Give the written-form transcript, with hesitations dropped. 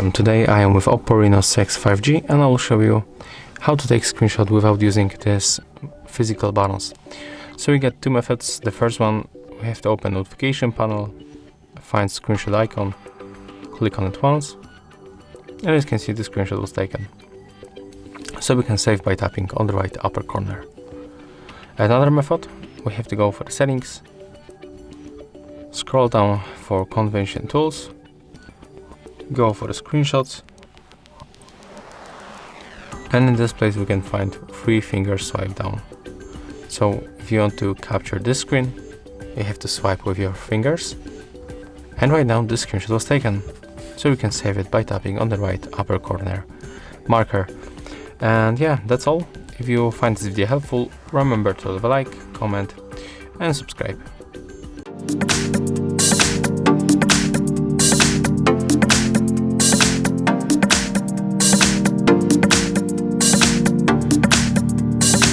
Welcome, today I am with OPPO Reno6 5G and I will show you how to take screenshot without using this physical buttons. So we get two methods. The first one, we have to open notification panel, find screenshot icon, click on it once, and as you can see the screenshot was taken. So we can save by tapping on the right upper corner. Another method, we have to go for the settings, scroll down for convention tools, go for the screenshots, and in this place we can find 3 finger swipe down. So if you want to capture this screen, you have to swipe with your fingers, and right now this screenshot was taken. So we can save it by tapping on the right upper corner marker. And yeah, that's all. If you find this video helpful, remember to leave a like, comment and subscribe.